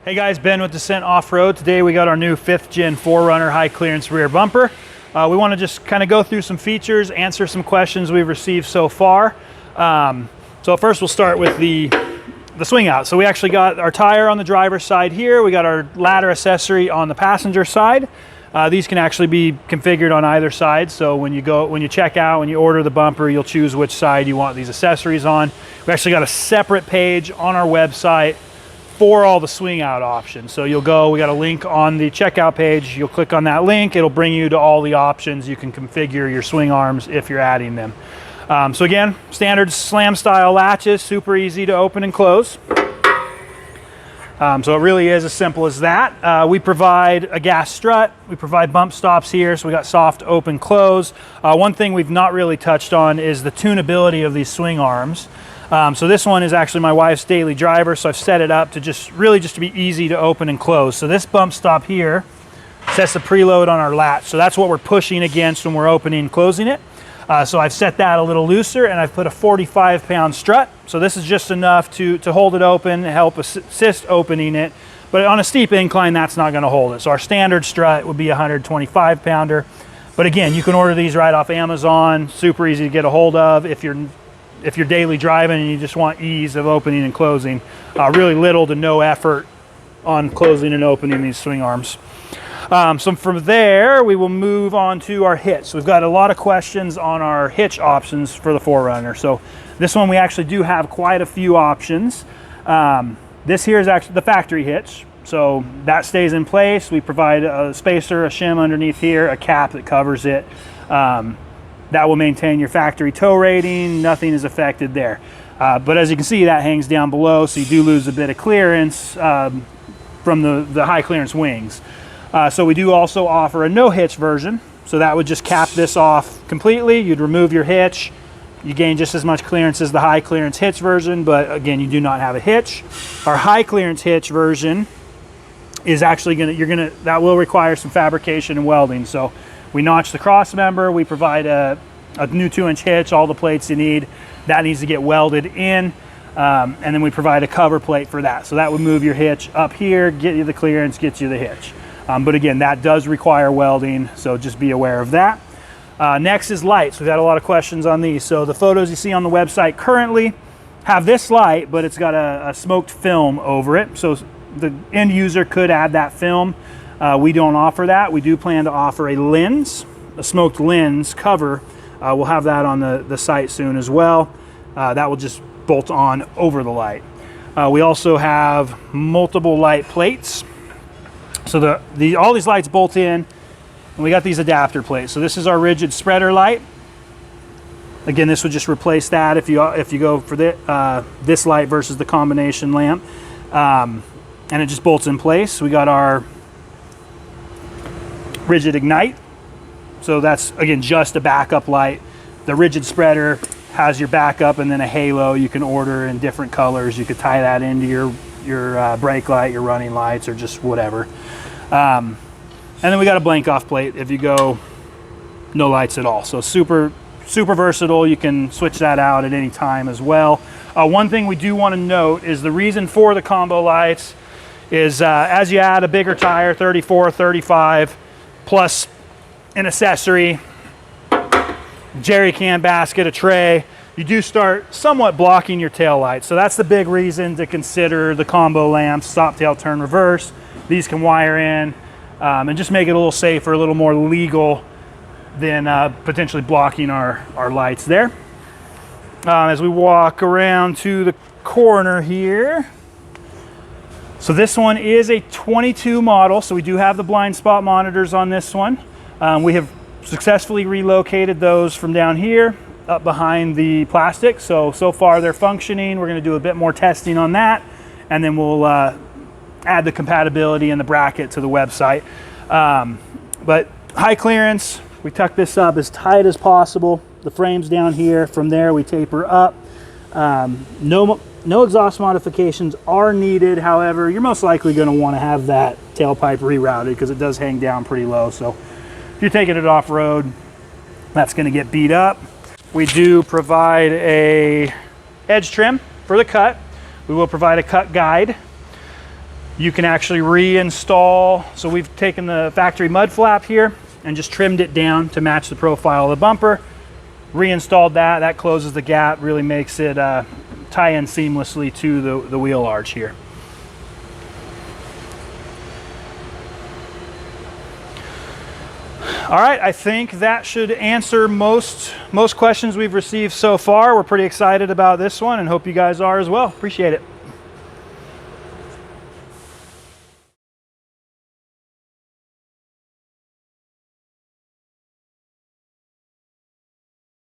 Hey guys, Ben with Descent Off-Road. Today we got our new 5th gen 4Runner high clearance rear bumper. We want to just kind of go through some features, answer some questions we've received so far. So first we'll start with the swing out. So we actually got our tire on the driver's side here. We got our ladder accessory on the passenger side. These can actually be configured on either side. So when you check out, when you order the bumper, you'll choose which side you want these accessories on. We actually got a separate page on our website for all the swing out options. So we got a link on the checkout page. You'll click on that link. It'll bring you to all the options. You can configure your swing arms if you're adding them. So again, standard slam style latches, super easy to open and close. So it really is as simple as that. We provide a gas strut. We provide bump stops here. So we got soft open close. One thing we've not really touched on is the tunability of these swing arms. So this one is actually my wife's daily driver, so I've set it up to just to be easy to open and close. So this bump stop here sets the preload on our latch. So that's what we're pushing against when we're opening and closing it. So I've set that a little looser, and I've put a 45-pound strut. So this is just enough to hold it open, help assist opening it. But on a steep incline, that's not gonna hold it. So our standard strut would be a 125-pounder. But again, you can order these right off Amazon, super easy to get a hold of if you're daily driving and you just want ease of opening and closing. Really little to no effort on closing and opening these swing arms. So from there, we will move on to our hitch. So we've got a lot of questions on our hitch options for the 4Runner. So this one, we actually do have quite a few options. This here is actually the factory hitch. So that stays in place. We provide a spacer, a shim underneath here, a cap that covers it. That will maintain your factory tow rating. Nothing is affected there. But as you can see, that hangs down below, so you do lose a bit of clearance from the high clearance wings. So we do also offer a no hitch version. So that would just cap this off completely. You'd remove your hitch. You gain just as much clearance as the high clearance hitch version, but again, you do not have a hitch. Our high clearance hitch version is actually that will require some fabrication and welding. So we notch the cross member. We provide a new 2-inch hitch, all the plates you need. That needs to get welded in. And then we provide a cover plate for that. So that would move your hitch up here, get you the clearance, get you the hitch. But again, that does require welding, so just be aware of that. Next is lights. We've had a lot of questions on these. So the photos you see on the website currently have this light, but it's got a smoked film over it. So the end user could add that film. We don't offer that. We do plan to offer a lens, a smoked lens cover. We'll have that on the site soon as well. That will just bolt on over the light. We also have multiple light plates. So all these lights bolt in, and we got these adapter plates. So this is our rigid spreader light. Again, this would just replace that if you go for this light versus the combination lamp. And it just bolts in place. We got our rigid ignite. So that's, again, just a backup light. The rigid spreader has your backup and then a halo you can order in different colors. You could tie that into your brake light, your running lights, or just whatever. And then we got a blank off plate if you go no lights at all. So super versatile. You can switch that out at any time as well. One thing we do want to note is the reason for the combo lights is as you add a bigger tire, 34, 35, plus an accessory, jerry can basket, a tray, you do start somewhat blocking your tail lights. So that's the big reason to consider the combo lamps, stop, tail, turn, reverse. These can wire in and just make it a little safer, a little more legal than potentially blocking our lights there. As we walk around to the corner here, so this one is a 22 model, so we do have the blind spot monitors on this one. We have successfully relocated those from down here up behind the plastic. So far they're functioning. We're gonna do a bit more testing on that, and then we'll add the compatibility and the bracket to the website. But high clearance, we tuck this up as tight as possible. The frame's down here. From there we taper up. No exhaust modifications are needed. However, you're most likely going to want to have that tailpipe rerouted because it does hang down pretty low. So if you're taking it off-road, that's going to get beat up. We do provide a edge trim for the cut. We will provide a cut guide. You can actually reinstall. So we've taken the factory mud flap here and just trimmed it down to match the profile of the bumper. Reinstalled that. That closes the gap, really makes it tie in seamlessly to the wheel arch here. All right, I think that should answer most questions we've received so far. We're pretty excited about this one and hope you guys are as well. Appreciate it.